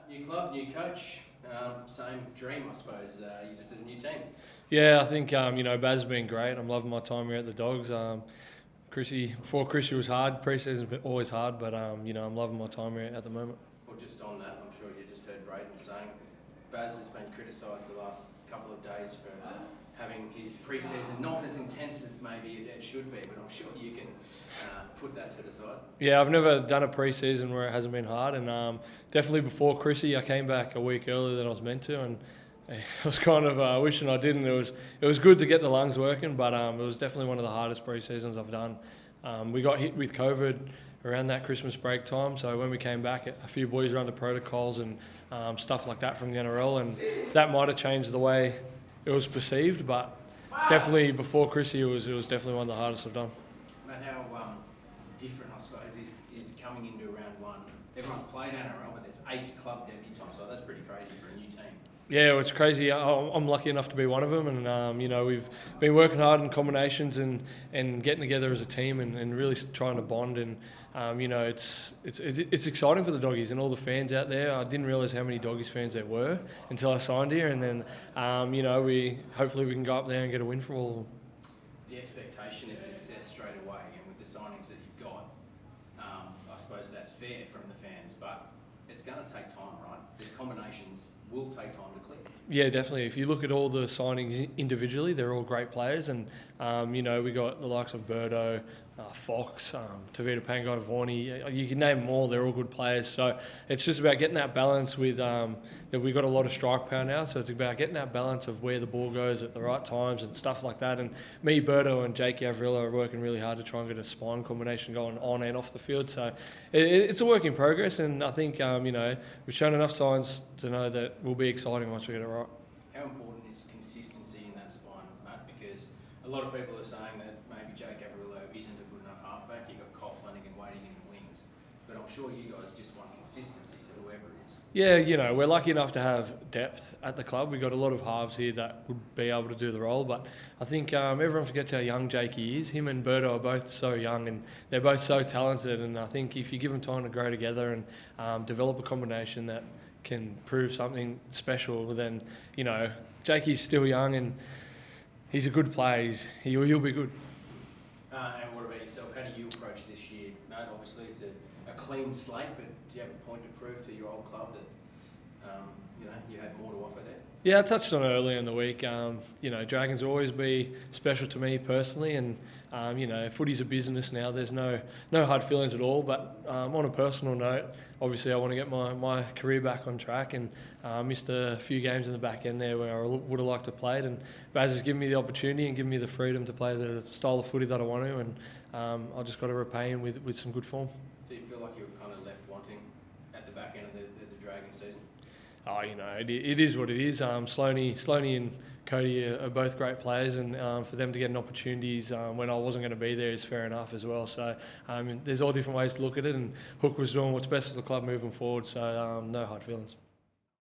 New club, new coach, same dream, I suppose. You just did a new team. Yeah, I think Baz has been great. I'm loving my time here at the Dogs. Before Chrissy was hard. Preseason's been always hard, but I'm loving my time here at the moment. Well, just on that, I'm sure you just heard Braden saying Baz has been criticised the last couple of days for having his pre-season not as intense as maybe it should be, but I'm sure you can put that to the side. Yeah, I've never done a pre-season where it hasn't been hard, and definitely before Chrissy, I came back a week earlier than I was meant to, and I was kind of wishing I didn't. It was good to get the lungs working, but it was definitely one of the hardest pre-seasons I've done. We got hit with COVID around that Christmas break time, so when we came back, a few boys were under protocols and stuff like that from the NRL, and that might have changed the way it was perceived, but definitely before Chrissy, it was definitely one of the hardest I've done. Matt, how different, I suppose, is coming into round one? Everyone's played NRL, but there's 8 club debutants, so that's pretty crazy for a new team. Yeah, well, it's crazy. I'm lucky enough to be one of them, and we've been working hard in combinations and getting together as a team and really trying to bond. And it's exciting for the Doggies and all the fans out there. I didn't realise how many Doggies fans there were until I signed here, and then hopefully we can go up there and get a win for all of them. The expectation is success straight away, and with the signings that you've got, I suppose that's fair from the fans, but it's going to take time, right? These combinations will take time to click. Yeah, definitely. If you look at all the signings individually, they're all great players, and we got the likes of Birdo, Fox, Tavita Pangai, Vorney. You can name them all. They're all good players. So it's just about getting that balance with that. We've got a lot of strike power now, so it's about getting that balance of where the ball goes at the right times and stuff like that. And me, Birdo, and Jake Avrilla are working really hard to try and get a spine combination going on and off the field. So it's a work in progress, and I think we've shown enough signs to know that we'll be exciting once we get it right. How important is consistency in that spine, Matt? Because a lot of people are saying that maybe Jake Avrilla isn't a good enough halfback. You've got Cole Flanagan waiting in the wings. But I'm sure you guys just want consistency, so whoever it is. Yeah, we're lucky enough to have depth at the club. We've got a lot of halves here that would be able to do the role, but I think everyone forgets how young Jakey is. Him and Birdo are both so young, and they're both so talented, and I think if you give them time to grow together and develop a combination that can prove something special, then Jakey's still young and he's a good player. He'll be good. And what about yourself? How do you approach this year? Matt, obviously it's a clean slate, but do you have a point to prove to your old club that you had more to offer there? Yeah, I touched on it earlier in the week. Dragons will always be special to me personally, and footy's a business now. There's no hard feelings at all. But on a personal note, obviously I want to get my career back on track, and missed a few games in the back end there where I would have liked to play it. And Baz has given me the opportunity and given me the freedom to play the style of footy that I want to, and I just got to repay him with some good form. Do you feel like you were kind of left wanting at the back end of the Dragon season? Oh, it is what it is. Sloaney and Cody are both great players, and for them to get an opportunities when I wasn't going to be there is fair enough as well. So there's all different ways to look at it, and Hook was doing what's best for the club moving forward, so no hard feelings.